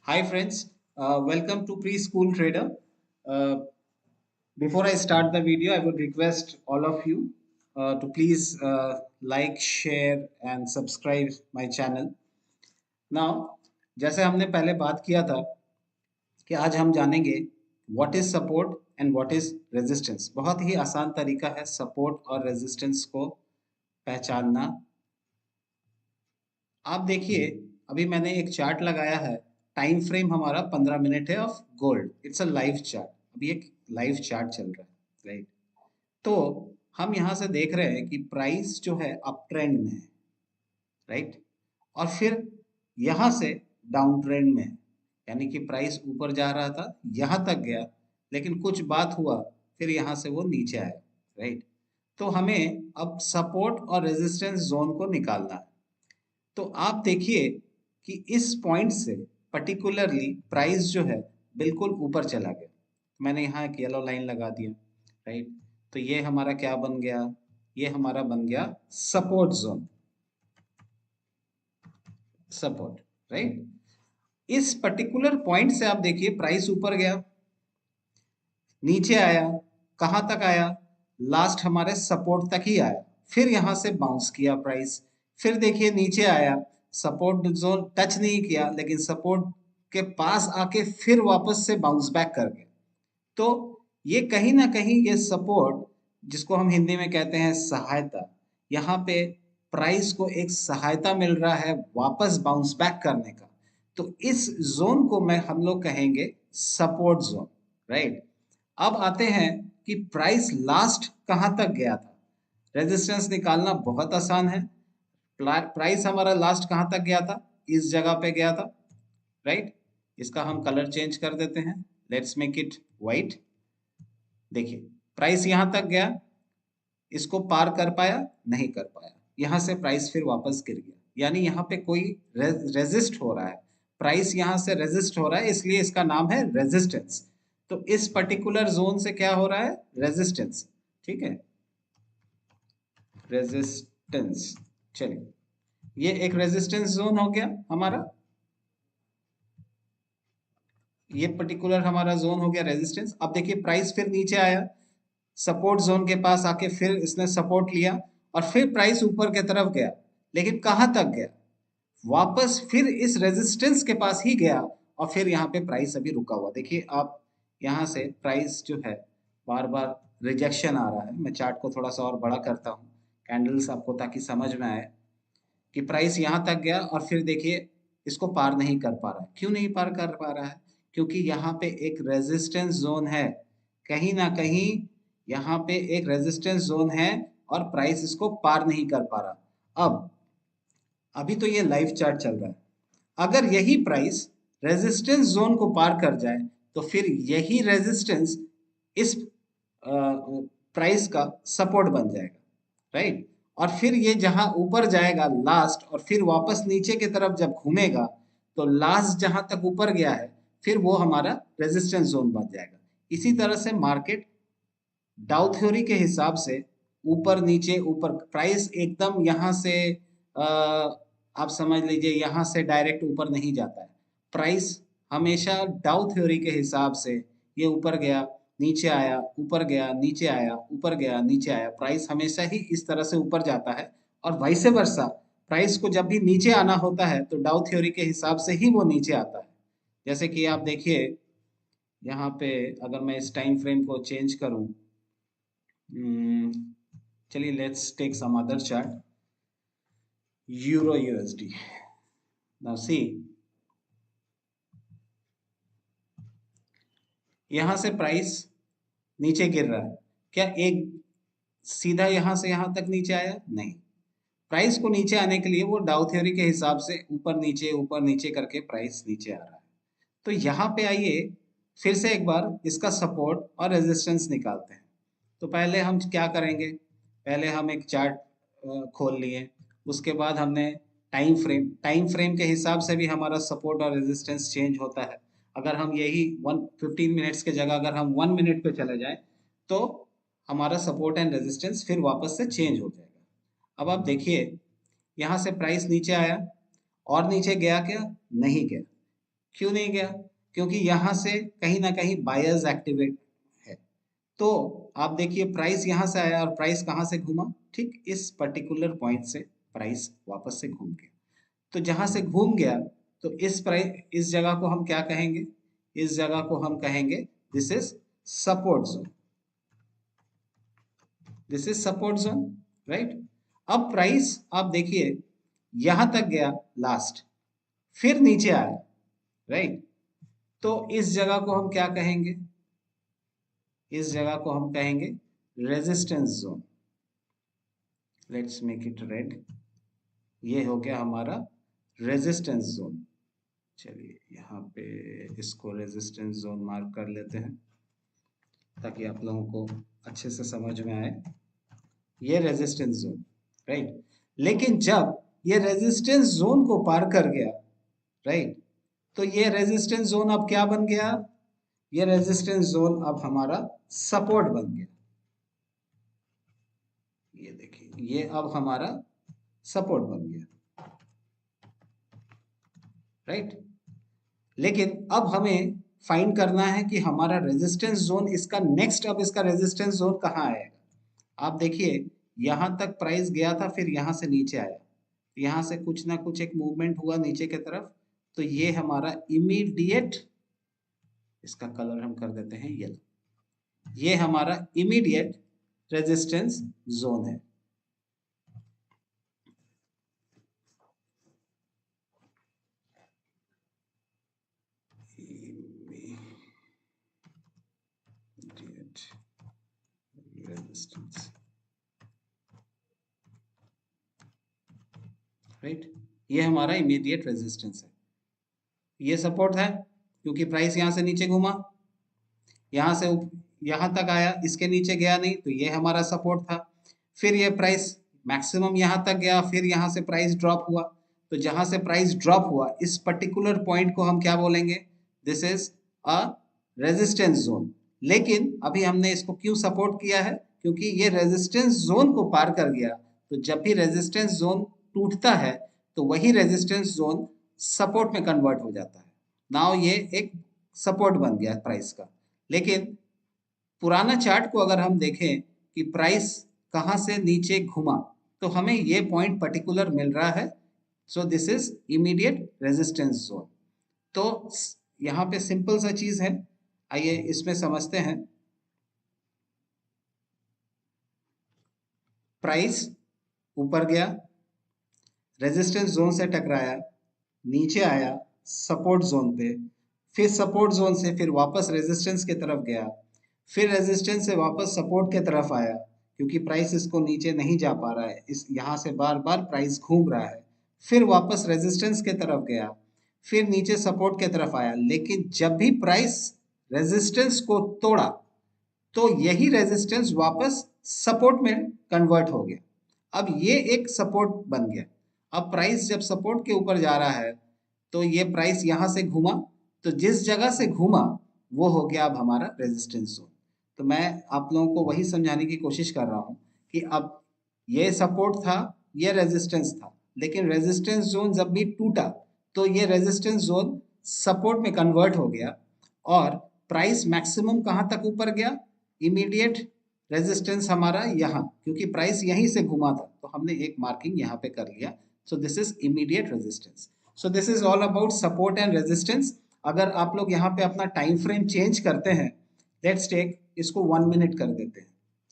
Hi friends, welcome to Preschool Trader. Uh, Before I start the video, I would request all of you to please like, share and subscribe my channel. Now, जैसे हमने पहले बात किया था कि आज हम जानेंगे what is support and what is resistance. बहुत ही आसान तरीका है सपोर्ट और रेजिस्टेंस को पहचानना। आप देखिए, अभी मैंने एक चार्ट लगाया है। टाइम फ्रेम हमारा 15 मिनट है of gold. It's a live chart. अभी एक लाइव चार्ट चल रहा है, राइट? तो हम यहाँ से देख रहे हैं कि प्राइस जो है अप ट्रेंड में है, राइट? और फिर यहाँ से डाउन ट्रेंड में है, यानी कि प्राइस ऊपर जा रहा था, यहाँ तक गया, लेकिन कुछ बात हुआ, फिर यहाँ से वो नीचे आया, राइट? तो हमें अब सपोर्ट और रेजिस्टेंस जोन को निकालना है। तो आप देखिए कि इस पॉइंट से पर्टिकुलरली प्राइस जो है बिल्कुल ऊपर चला गया। मैंने यहाँ एक येलो लाइन लगा दिया, राइट? तो ये हमारा क्या बन गया? ये हमारा बन गया सपोर्ट जोन, सपोर्ट, राइट? इस पर्टिकुलर पॉइंट से आप देखिए प्राइस ऊपर गया, नीचे आया, कहां तक आया? लास्ट हमारे सपोर्ट तक ही आया, फिर यहां से बाउंस किया प्राइस, फिर देखिए नीचे आया, सपोर्ट जोन टच नहीं किया, लेकिन सपोर्ट के पास आके फिर वापस से बाउंस बैक कर गया। तो ये कहीं ना कहीं ये सपोर्ट, जिसको हम हिंदी में कहते हैं सहायता, यहाँ पे प्राइस को एक सहायता मिल रहा है वापस बाउंस बैक करने का। तो इस जोन को मैं हम लोग कहेंगे सपोर्ट जोन, राइट? अब आते हैं कि प्राइस लास्ट कहां तक गया था। रेजिस्टेंस निकालना बहुत आसान है। प्राइस हमारा लास्ट कहां तक गया था? इस जगह पे गया था, राइट? इसका हम कलर चेंज कर देते हैं। Let's make it white. देखिए, प्राइस यहां तक गया, इसको पार कर पाया? नहीं कर पाया। यहां से प्राइस फिर वापस गिर गया, यानी यहाँ पे कोई रेजिस्ट हो रहा है। प्राइस यहां से रेजिस्ट हो रहा है, इसलिए इसका नाम है रेजिस्टेंस। तो इस पर्टिकुलर जोन से क्या हो रहा है? रेजिस्टेंस, ठीक है? रेजिस्टेंस। चलिए, ये एक रेजिस्टेंस जोन हो गया हमारा। ये पर्टिकुलर हमारा जोन हो गया रेजिस्टेंस। अब देखिए प्राइस फिर नीचे आया, सपोर्ट जोन के पास आके फिर इसने सपोर्ट लिया, और फिर प्राइस ऊपर की तरफ गया, लेकिन कहां तक गया? वापस फिर इस रेजिस्टेंस के पास ही गया, और फिर यहाँ पे प्राइस अभी रुका हुआ। देखिए आप, यहाँ से प्राइस जो है बार बार रिजेक्शन आ रहा है। मैं चार्ट को थोड़ा सा और बड़ा करता हूँ कैंडल्स आपको, ताकि समझ में आए कि प्राइस यहाँ तक गया और फिर देखिए इसको पार नहीं कर पा रहा है। क्यों नहीं पार कर पा रहा है? क्योंकि यहाँ पे एक रेजिस्टेंस जोन है, कहीं ना कहीं यहाँ पे एक रेजिस्टेंस जोन है, और प्राइस इसको पार नहीं कर पा रहा। अब अभी तो ये लाइव चार्ट चल रहा है। अगर यही प्राइस रेजिस्टेंस जोन को पार कर जाए, तो फिर यही रेजिस्टेंस इस प्राइस का सपोर्ट बन जाएगा, राइट? और फिर ये जहां ऊपर जाएगा लास्ट, और फिर वापस नीचे की तरफ जब घूमेगा, तो लास्ट जहां तक ऊपर गया है, फिर वो हमारा रेजिस्टेंस जोन बन जाएगा। इसी तरह से मार्केट डाउ थ्योरी के हिसाब से ऊपर नीचे, ऊपर प्राइस एकदम यहाँ से आप समझ लीजिए यहाँ से डायरेक्ट ऊपर नहीं जाता है। प्राइस हमेशा डाउ थ्योरी के हिसाब से ये ऊपर गया, नीचे आया, ऊपर गया, नीचे आया, ऊपर गया, नीचे आया। प्राइस हमेशा ही इस तरह से ऊपर जाता है, और वाइस वर्सा प्राइस को जब भी नीचे आना होता है, तो डाउ थ्योरी के हिसाब से ही वो नीचे आता है। जैसे कि आप देखिए यहाँ पे, अगर मैं इस टाइम फ्रेम को चेंज करूं, चलिए let's take some other chart, euro USD. Now see, यहां से प्राइस नीचे गिर रहा है, क्या एक सीधा यहां से यहां तक नीचे आया? नहीं। प्राइस को नीचे आने के लिए वो डाउ थ्योरी के हिसाब से ऊपर नीचे करके प्राइस नीचे आ रहा है। तो यहाँ पे आइए, फिर से एक बार इसका सपोर्ट और रेजिस्टेंस निकालते हैं। तो पहले हम क्या करेंगे? पहले हम एक चार्ट खोल लिए, उसके बाद हमने टाइम फ्रेम के हिसाब से भी हमारा सपोर्ट और रेजिस्टेंस चेंज होता है। अगर हम यही 15 मिनट्स के जगह अगर हम 1 मिनट पे चले जाएं, तो हमारा सपोर्ट एंड रेजिस्टेंस फिर वापस से चेंज हो जाएगा। अब आप देखिए, यहाँ से प्राइस नीचे आया, और नीचे गया क्या? नहीं गया। क्यों नहीं गया? क्योंकि यहां से कहीं ना कहीं बायर्स एक्टिवेट है। तो आप देखिए प्राइस यहां से आया और प्राइस कहां से घूमा? ठीक इस पर्टिकुलर पॉइंट से प्राइस वापस से घूम गया। तो जहां से घूम गया तो इस जगह को हम क्या कहेंगे? इस जगह को हम कहेंगे this is support zone. This is support zone, right. अब प्राइस आप देखिए यहां तक गया लास्ट, फिर नीचे आया, राइट। तो इस जगह को हम क्या कहेंगे? इस जगह को हम कहेंगे resistance zone. Let's make it red. ये हो गया हमारा रेजिस्टेंस जोन। चलिए यहाँ पे इसको रेजिस्टेंस जोन मार्क कर लेते हैं ताकि आप लोगों को अच्छे से समझ में आए। ये रेजिस्टेंस जोन, राइट। लेकिन जब ये रेजिस्टेंस जोन को पार कर गया, राइट, तो ये रेजिस्टेंस जोन अब क्या बन गया? ये रेजिस्टेंस जोन अब हमारा सपोर्ट बन गया। ये देखिए ये अब हमारा सपोर्ट बन गया, राइट। लेकिन अब हमें फाइंड करना है कि हमारा रेजिस्टेंस जोन इसका नेक्स्ट, अब इसका रेजिस्टेंस जोन कहाँ आएगा? आप देखिए यहां तक प्राइस गया था, फिर यहां से नीचे आया, यहां से कुछ ना कुछ एक मूवमेंट हुआ नीचे की तरफ, तो ये हमारा इमीडिएट, इसका कलर हम कर देते हैं येलो, ये हमारा इमीडिएट रेजिस्टेंस जोन है। रेजिस्टेंस, राइट, ये हमारा इमीडिएट रेजिस्टेंस है। ये सपोर्ट है क्योंकि प्राइस यहां से नीचे घूमा, यहां से यहां तक आया, इसके नीचे गया नहीं, तो ये हमारा सपोर्ट था। फिर ये प्राइस मैक्सिमम यहां तक गया, फिर यहां से प्राइस ड्रॉप हुआ। तो जहां से प्राइस ड्रॉप हुआ इस पर्टिकुलर पॉइंट को हम क्या बोलेंगे? This is a resistance zone. लेकिन अभी हमने इसको क्यों सपोर्ट किया है? क्योंकि ये रेजिस्टेंस जोन को पार कर गया। तो जब भी रेजिस्टेंस जोन टूटता है तो वही रेजिस्टेंस जोन सपोर्ट में कन्वर्ट हो जाता है। नाउ ये एक सपोर्ट बन गया प्राइस का। लेकिन पुराना चार्ट को अगर हम देखें कि प्राइस कहां से नीचे घुमा, तो हमें ये पॉइंट पर्टिकुलर मिल रहा है। So this is immediate resistance zone. तो यहाँ पे सिंपल सा चीज है, आइए इसमें समझते हैं। प्राइस ऊपर गया, रेजिस्टेंस जोन से टकराया, नीचे आया सपोर्ट जोन पे, फिर सपोर्ट जोन से फिर वापस रेजिस्टेंस की तरफ गया, फिर रेजिस्टेंस से वापस सपोर्ट की तरफ आया क्योंकि प्राइस इसको नीचे नहीं जा पा रहा है, इस यहाँ से बार बार प्राइस घूम रहा है, फिर वापस रेजिस्टेंस की तरफ गया, फिर नीचे सपोर्ट की तरफ आया। लेकिन जब भी प्राइस रेजिस्टेंस को तोड़ा तो यही रेजिस्टेंस वापस सपोर्ट में कन्वर्ट हो गया। अब ये एक सपोर्ट बन गया। अब प्राइस जब सपोर्ट के ऊपर जा रहा है तो ये प्राइस यहां से घूमा, तो जिस जगह से घूमा वो हो गया अब हमारा रेजिस्टेंस जोन। तो मैं आप लोगों को वही समझाने की कोशिश कर रहा हूं कि अब ये सपोर्ट था, ये रेजिस्टेंस था, लेकिन रेजिस्टेंस जोन जब भी टूटा तो ये रेजिस्टेंस जोन सपोर्ट में कन्वर्ट हो गया और प्राइस मैक्सिमम कहां तक ऊपर गया? इमीडिएट रेजिस्टेंस हमारा यहाँ, क्योंकि प्राइस यहीं से घुमा था तो हमने एक मार्किंग यहाँ पे कर लिया। So this is immediate resistance. So this is all about support and resistance. अगर आप लोग यहाँ पे अपना टाइम फ्रेम चेंज करते हैं, लेट्स टेक इसको 1 मिनट कर देते हैं,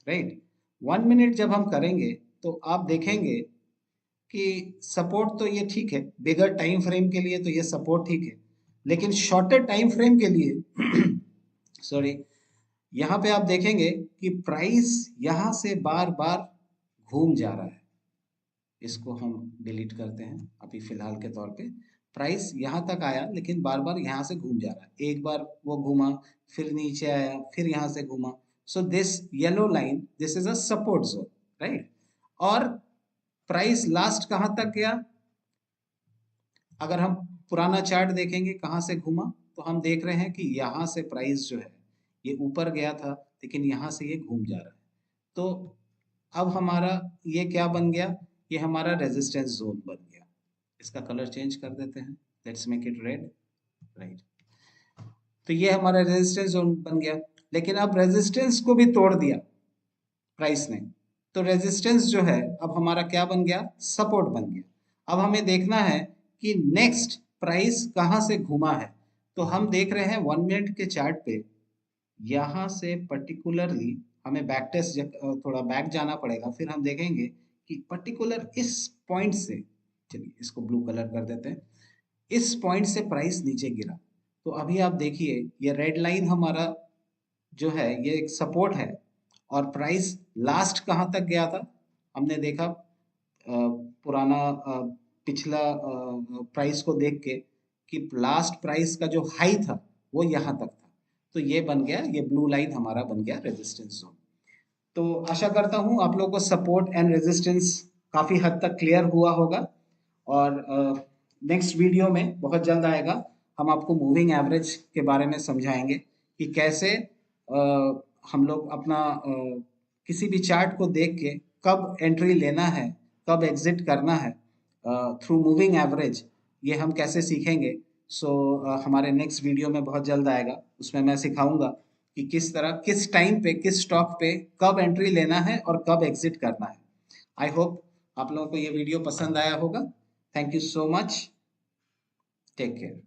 राइट। 1 मिनट जब हम करेंगे तो आप देखेंगे कि सपोर्ट तो ये ठीक है, बिगर टाइम फ्रेम के लिए तो ये सपोर्ट ठीक है, लेकिन शॉर्टर टाइम फ्रेम के लिए सॉरी, यहाँ पे आप देखेंगे कि प्राइस यहाँ से बार बार घूम जा रहा है। इसको हम डिलीट करते हैं अभी फिलहाल के तौर पे। प्राइस यहाँ तक आया लेकिन बार बार यहाँ से घूम जा रहा है। एक बार वो घूमा, फिर नीचे आया, फिर यहाँ से घूमा। So this yellow line, this is a support zone, right. और प्राइस लास्ट कहाँ तक गया? अगर हम पुराना चार्ट देखेंगे कहाँ से घूमा, तो हम देख रहे हैं कि यहाँ से प्राइस जो है ये ऊपर गया था, लेकिन यहाँ से ये घूम जा रहा है। तो अब हमारा ये क्या बन गया? ये हमारा रेजिस्टेंस जोन बन गया। इसका कलर चेंज कर देते हैं, let's make it red, right. तो ये हमारा रेजिस्टेंस जोन बन गया, लेकिन अब रेजिस्टेंस को भी तोड़ दिया प्राइस ने, तो रेजिस्टेंस जो है अब हमारा क्या बन गया, सपोर्ट बन गया। अब हमें देखना है कि नेक्स्ट प्राइस कहां से घुमा है। तो हम देख रहे हैं 1 मिनट के चार्ट पे, यहां से पर्टिकुलरली हमें बैक टेस्ट थोड़ा बैक जाना पड़ेगा, फिर हम देखेंगे कि पर्टिकुलर इस पॉइंट से, चलिए इसको ब्लू कलर कर देते हैं, इस पॉइंट से प्राइस नीचे गिरा। तो अभी आप देखिए ये रेड लाइन हमारा जो है ये एक सपोर्ट है, और प्राइस लास्ट कहाँ तक गया था, हमने देखा पुराना पिछला प्राइस को देख के कि लास्ट प्राइस का जो हाई था वो यहाँ तक था। तो ये बन गया, ये ब्लू लाइन हमारा बन गया रेजिस्टेंस जोन। तो आशा करता हूँ आप लोगों को सपोर्ट एंड रेजिस्टेंस काफी हद तक क्लियर हुआ होगा। और नेक्स्ट वीडियो में बहुत जल्द आएगा, हम आपको मूविंग एवरेज के बारे में समझाएंगे कि कैसे हम लोग अपना किसी भी चार्ट को देख के कब एंट्री लेना है, कब एग्जिट करना है थ्रू मूविंग एवरेज, ये हम कैसे सीखेंगे। सो हमारे नेक्स्ट वीडियो में बहुत जल्द आएगा, उसमें मैं सिखाऊंगा कि किस तरह किस टाइम पे किस स्टॉक पे कब एंट्री लेना है और कब एग्जिट करना है। आई होप आप लोगों को ये वीडियो पसंद आया होगा। Thank you so much, take care.